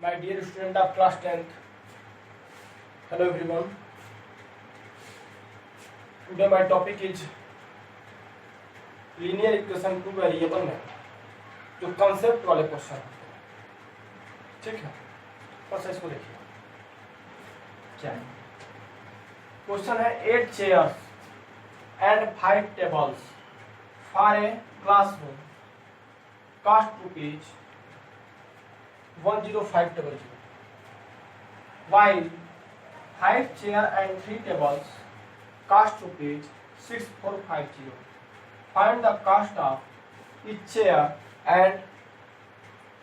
My dear student of class 10th, hello everyone. Today my topic is linear equation two variable में जो concept वाले question होते हैं, ठीक है। बस इसको देखिए क्या है। क्वेश्चन है 8 chairs and 5 tables for a classroom cost rupees 10500, while 5 chair and 3 tables cost rupees 6450. Find the cost of each chair and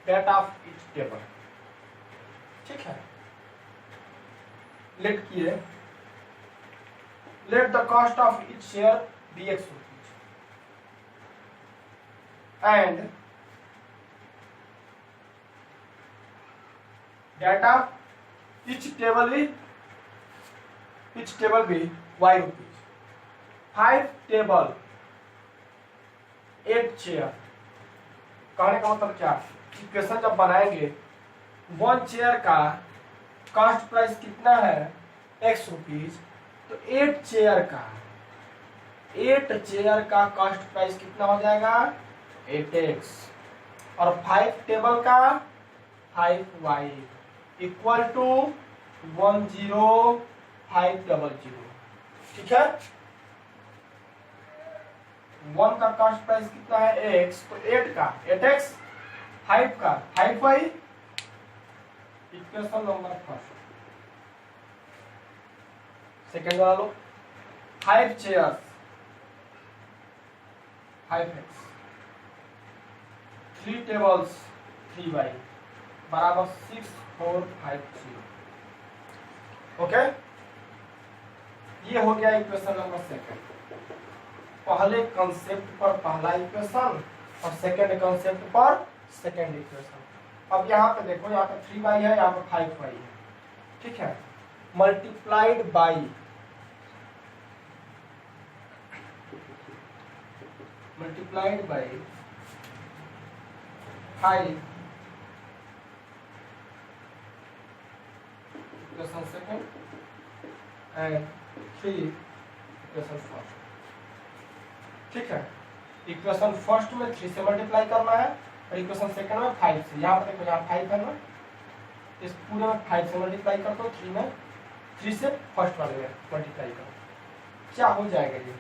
that of each table. ठीक है। लेट किए, let the cost of each chair be x rupees and data each table be y rupees. 5 table 8 chair. कहने का मतलब क्या, equation जब बनाएंगे 1 chair का कॉस्ट प्राइस कितना है x रुपीज, तो 8 चेयर का कॉस्ट प्राइस कितना हो जाएगा 8x, और 5 टेबल का 5y इक्वल टू 10500। ठीक है। 1 का कॉस्ट प्राइस कितना है x, तो 8 का 8x, 5 का 5y। Equation number first. Second वाला लो, 5 चेयर्स 5x, 3 टेबल्स 3y बराबर 6450। ओके, ये हो गया इक्वेशन नंबर सेकंड। पहले कंसेप्ट पर पहला इक्वेशन और सेकंड कंसेप्ट पर सेकंड इक्वेशन। अब यहाँ पे देखो, यहाँ पे 3y है, यहाँ पे 5y है, ठीक है। Multiplied by by 5 equation second and 3 equation first. ठीक है। इक्वेशन फर्स्ट में 3 से मल्टीप्लाई करना है और इक्वेशन सेकंड में 5 से। यहाँ पर देखो, यहाँ 5 है ना, इस पूरे में 5 से मल्टीप्लाई कर दो, 3 से फर्स्ट वाले में मल्टीप्लाई करो, क्या हो जाएगा ये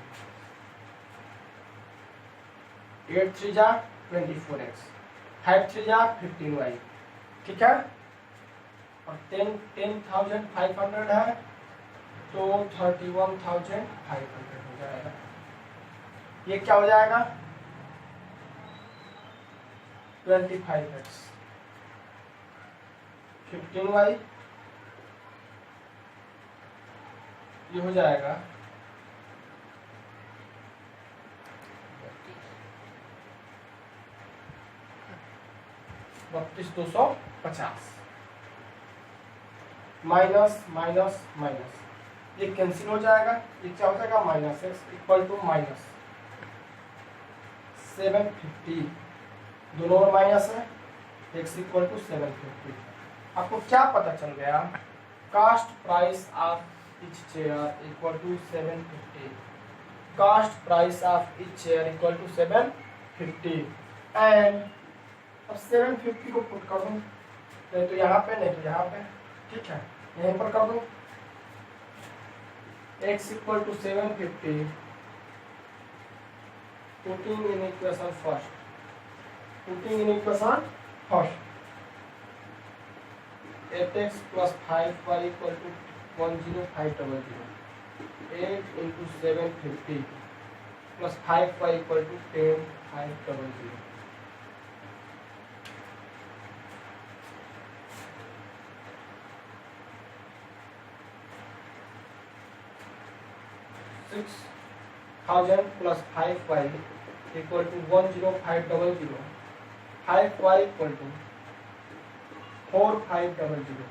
8 3 जा 24x, 5 3 जा 15y। ठीक है। और 10,500 है तो 31,500 हो जाएगा। ये क्या हो जाएगा 25x, 15y, ये हो जाएगा 32,250। माइनस माइनस माइनस ये कैंसिल हो जाएगा, ये क्या हो जाएगा minus x equal to minus 750। दोनों में माइनस है, एक्स इक्वल टू 750। आपको क्या पता चल गया, cost price of each chair equal to 750। Cost price of each chair equal to 750 and अब 750 को पुट कर दो, नहीं तो यहाँ पे नहीं तो यहाँ पे, ठीक है, यहीं पर कर दो। x equal to 750, putting in equation first, first 8x plus 5y equal to 10500, 8 into 750 plus 5y equal to 10,500। 6,000 plus 5y equal to 10500, 5y equal to 4500,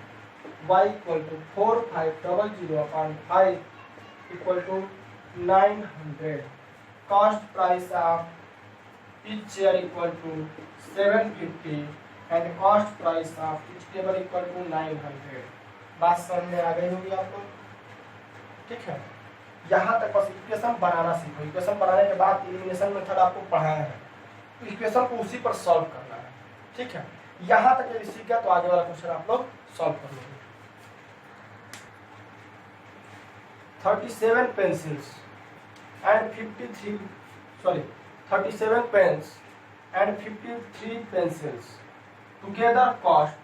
y equal to 4500 upon 5 equal to 900। Cost price of each chair equal to 750 and cost price of each table equal to 900। बात समझ में आ गई होगी आपको, ठीक है। यहाँ तक बस इक्वेशन बनाना सीखो। इक्वेशन बनाने के बाद एलिमिनेशन मेथड आपको पढ़ाया है, तो इक्वेशन को उसी पर सॉल्व करना है, ठीक है। यहाँ तक यदि सीख गया तो आगे वाला क्वेश्चन आप लोग सॉल्व कर लोगे। 37 pencils and 37 pens and 53 pencils together cost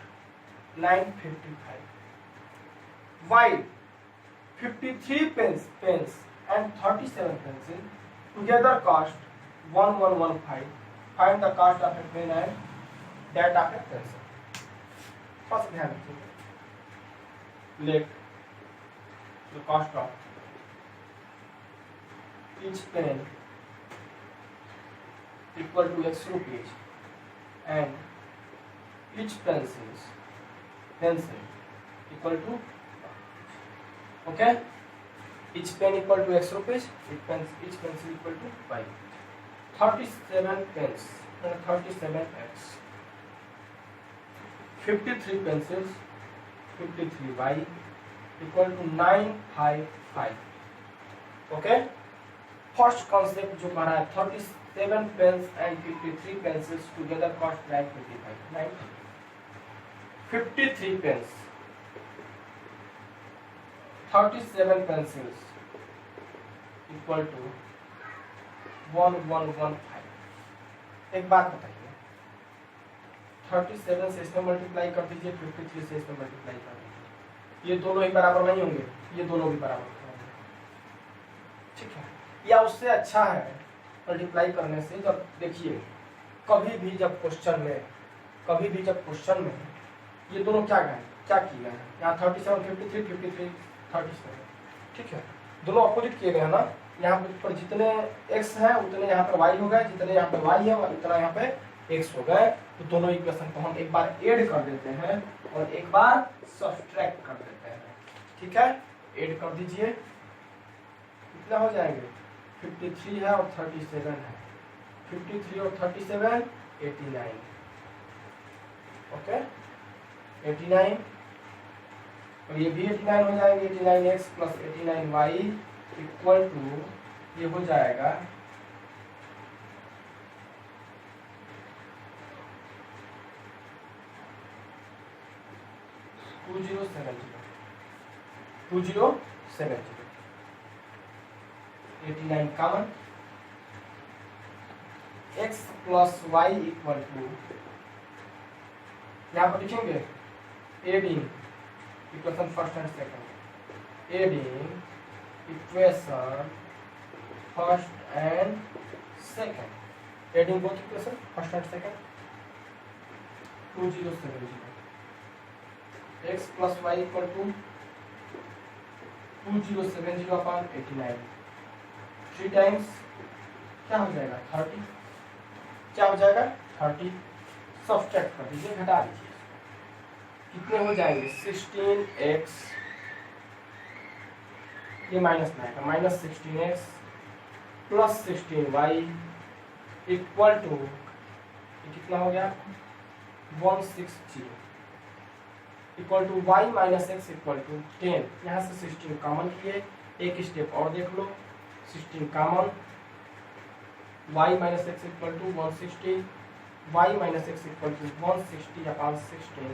955, while 53 pens and 37 pencils together cost 1115. Find the cost of a pen and that of a pencil. First ध्यान रखिए, let the cost of each pen equal to X rupees and each pencil equal to, okay, each pen equal to X rupees, each pencil equal to Y. 37 pens and 37X, 53 pencils 53Y equal to 955, okay। First concept जो कह रहा है 37 pens and 53 pencils together cost 955, 53 pens 37 pencils equal to 1115। एक बात बताइए, 37 से इसमें multiply कर दीजिए, 53 से इसमें मल्टीप्लाई कर दीजिए, ये दोनों ही बराबर नहीं होंगे, ये दोनों भी बराबर होंगे, ठीक है। या उससे अच्छा है मल्टीप्लाई करने से, जब देखिए कभी भी जब क्वेश्चन में ये दोनों क्या किए हैं, यहाँ 37 53 53 37, ठीक है, दोनों अपोजिट किए गए हैं ना। यहाँ पर जितने x हैं उतने यहाँ पर y हो गए, जितने यहाँ पर y है उतना यहाँ पे x हो गए। तो दोनों इक्वेशन को हम एक बार ऐड कर देते हैं और एक बार सब्ट्रैक्ट कर देते हैं, ठीक है। ऐड कर दीजिए, कितना हो जाएंगे, 53 है और 37 है, 53 और 37 89, ओके 89, और ये भी 89 हो जाएंगे, 89x plus 89y equal to, ये हो जाएगा 2070, 89 common, x plus y equal to, यहाँ पर लिखेंगे adding equation first and second, adding equation first and second, adding both equation first and second, 2070, x plus y equal to 2070 upon 89, 3 times क्या हो जाएगा 30, क्या हो जाएगा 30, सब्ट्रैक्ट कर दीजिए, घटा दीजिए, कितने हो जाएंगे 16x, ये माइनस में आएगा, minus 16x plus 16y equal to, कितना हो गया 160 equal to y minus x equal to 10, यहाँ से 16 कॉमन किए, एक स्टेप और देख लो, 16 common, y minus x equal to 160, y minus x equal to 160 upon 16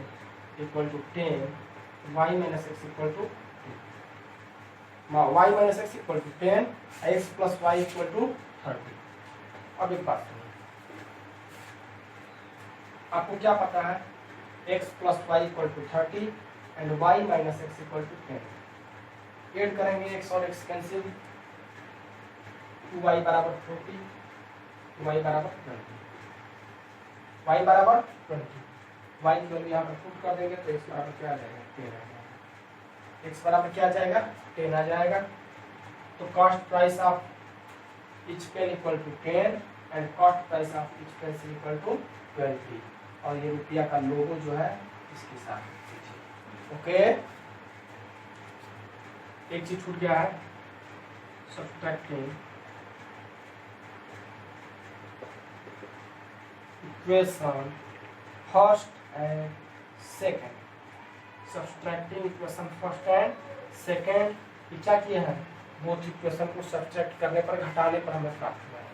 equal to 10, y minus x equal to y minus x equal to 10, x plus y equal to 30। अब एक बात सुनिए, आपको क्या पता है, x plus y equal to 30 and y minus x equal to 10, add करेंगे x और x कैंसिल, 2y बराबर 40, 2y बराबर 20, y बराबर 20, y की वैल्यू यहाँ पर पुट कर देंगे तो x बराबर क्या आ जाएगा 10 आ जाएगा, x बराबर क्या आ जाएगा 10 आ जाएगा। तो cost price of each pen equal to 10 and cost price of each pencil equal to 20, और ये रुपया का लोगो जो है इसके साथ, ओके। एक चीज छूट गया है, subtracting equation first and second, subtracting equation first and second, क्या किए हैं, बोथ इक्वेशन को सब्सट्रैक्ट करने पर, घटाने पर हमें प्राप्त हुआ है।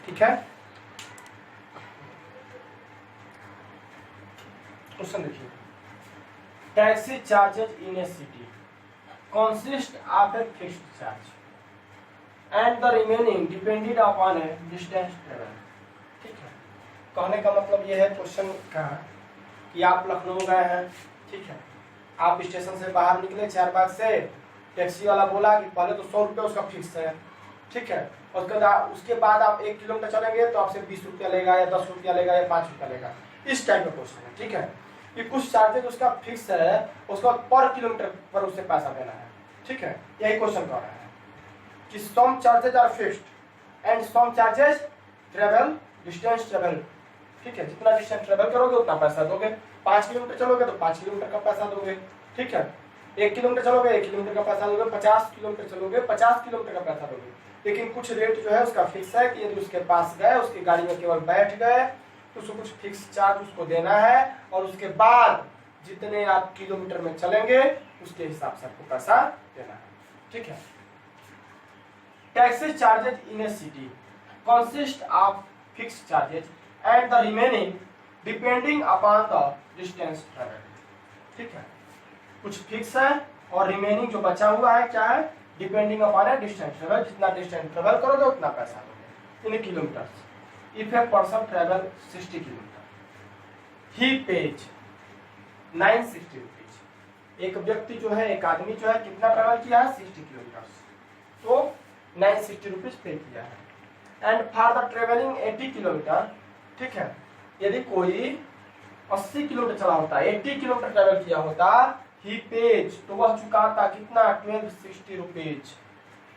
ठीक है, क्वेश्चन देखिए, taxi charges in A city consist of a fixed charge and the remaining depended upon a distance travel। ठीक है, कहने का मतलब ये है क्वेश्चन का कि आप लखनऊ गए हैं, ठीक है, आप स्टेशन से बाहर निकले चारबाग से, टैक्सी वाला बोला कि पहले तो 100 रुपये उसका फिक्स है, ठीक है, उसके बाद आप 1 किलोमीटर चलेंगे तो आपसे 20 रुपया लेगा या 10 रुपया लेगा या 5 रुपया लेगा, इस टाइप का क्वेश्चन है। ठीक है, कि कुछ चार्जेज उसका फिक्स है, उसका पर किलोमीटर पर उसे पैसा देना है। ठीक है, यही क्वेश्चन कर रहा है कि some charges are fixed and some charges travel distance travel. ठीक है, जितना डिस्टेंस ट्रेवल करोगे उतना पैसा दोगे, 5 किलोमीटर चलोगे तो 5 किलोमीटर का पैसा दोगे। ठीक है, 1 किलोमीटर चलोगे 1 किलोमीटर का पैसा दोगे, 50 किलोमीटर चलोगे 50 किलोमीटर का पैसा दोगे। लेकिन कुछ रेट जो है उसका फिक्स है कि यदि उसके पास गए, उसकी गाड़ी में केवल बैठ गए तो उसको कुछ फिक्स चार्ज उसको देना है, और उसके बाद जितने आप किलोमीटर में चलेंगे उसके हिसाब से आपको पैसा देना है। ठीक है, taxi charges in A city consist of fix charges and the remaining depending upon the distance travel. ठीक है, कुछ फिक्स है और रिमेनिंग जो बचा हुआ है क्या है, depending upon a distance travel, जितना डिस्टेंस ट्रेवल करोगे उतना पैसा दोगे in kilometres. If a person travel 60 kilometre ही पेज 960 रुपीज। एक व्यक्ति जो है, एक आदमी जो है कितना ट्रेवल किया है, 60 किलोमीटर, तो 960 रुपीज पे किया है। And for the travelling 80 kilometre, ठीक है, यदि कोई 80 किलोमीटर चला होता, 80 किलोमीटर ट्रेवल किया होता, ही पेज, तो वह चुकाता कितना, 1260 rupees.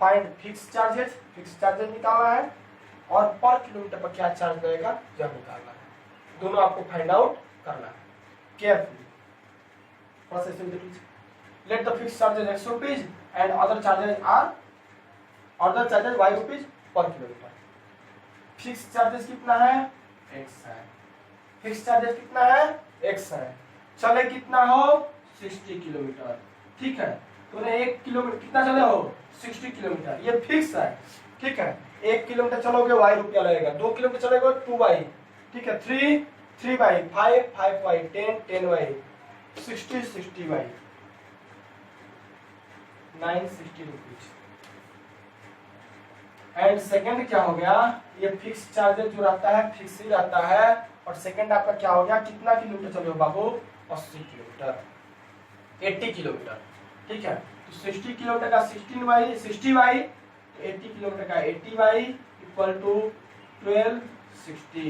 Find fix charges, fix charges निकालना है, और पर किलोमीटर पर क्या चार्ज लगेगा यह निकालना है। दोनों आपको फाइंड आउट करना है carefully. Let the fixed charges X rupees and other charges Y rupees per kilometer। Fix charges कितना है, X है, फिक्स चार्जेस कितना है, X है, चले कितना हो 60 किलोमीटर। ठीक है, तूने 1 किलोमीटर कितना चले हो 60 किलोमीटर, ये फिक्स है। ठीक है, 1 किलोमीटर चलोगे Y रुपया लगेगा, 2 किलोमीटर चलेगा 2Y। ठीक है, 3Y, 5Y, 10Y, 60Y, 960 rupees. And second क्या हो गया, ये फिक्स चार्जेस जो रहता है फिक्स ही रहता है, और सेकंड आपका क्या हो गया, कितना किलोमीटर चले हो बाबू, 80 किलोमीटर, 80 किलोमीटर। ठीक है, तो 60 किलोमीटर का 60Y, 80 किलोमीटर का 80Y इक्वल टू 1260।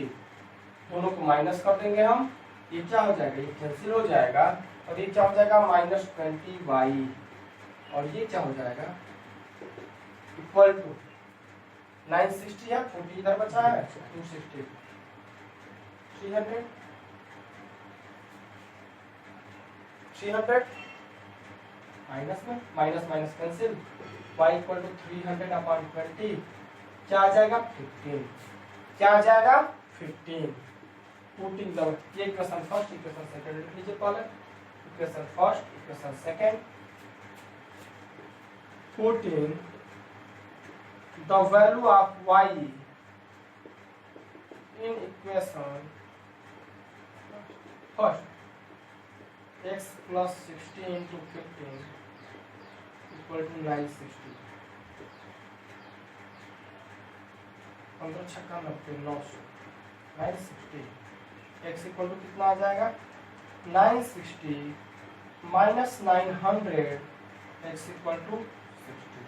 दोनों को माइनस कर देंगे हम, ये क्या हो जाएगा, ये कैंसिल हो जाएगा, और ये क्या हो जाएगा -20Y, और ये क्या हो जाएगा इक्वल टू 960 है, 40 इधर बचा है 260, 300 माइनस में minus cancel, y equal to 300 upon 20, क्या आ जाएगा 15, क्या आ जाएगा 15। पुटिंग द ये इक्वेशन फर्स्ट, इक्वेशन सेकंड लिख लीजिए पहले, equation first, equation second. Putting the value of y in equation first, x plus 60 into 15 equal to 960। 15 छक्का 90, 900, 960। x इक्वल टू कितना आ जाएगा 960 minus 900, x equal to 60,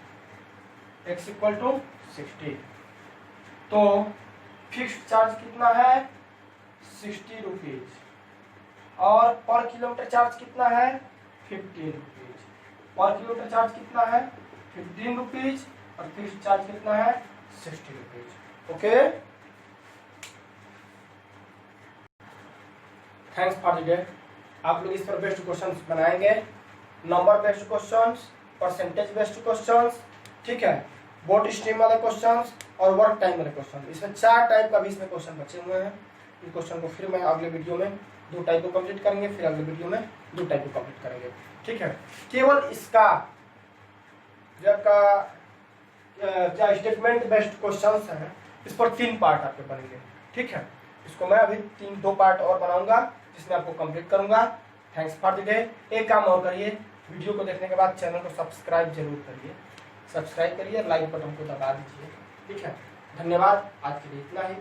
x equal to 60। तो fixed charge कितना है 60 रुपीज, और पर किलोमीटर चार्ज कितना है 15 रुपीज। पर किलोमीटर चार्ज कितना है 15 रुपीज, और फिक्स्ड चार्ज कितना है 60 rupees. Okay, thanks for the day. आप लोग इस पर बेस्ट क्वेश्चंस बनाएंगे, number based questions, percentage based questions, ठीक है, बोट स्ट्रीम वाले क्वेश्चंस और वर्क टाइम वाले क्वेश्चन। इसमें 4 टाइप का भी इसमें क्वेश्चन बचे हुए हैं। इन क्वेश्चन को फिर मैं अगले वीडियो में 2 टाइप को कंप्लीट करेंगे, फिर अगले वीडियो में 2 टाइप को कंप्लीट करेंगे। ठीक है, केवल इसका जो आपका क्या स्टेटमेंट बेस्ड क्वेश्चंस हैं, इस पर 3 पार्ट आपके बनेंगे। ठीक है, इसको मैं अभी 2 पार्ट और बनाऊंगा जिसमें आपको कंप्लीट करूंगा। Thanks for the day. एक काम और करिए, वीडियो को देखने के बाद चैनल को सब्सक्राइब जरूर करिए, सब्सक्राइब करिए, लाइक बटन को दबा दीजिए। ठीक है, धन्यवाद, आज के लिए इतना ही।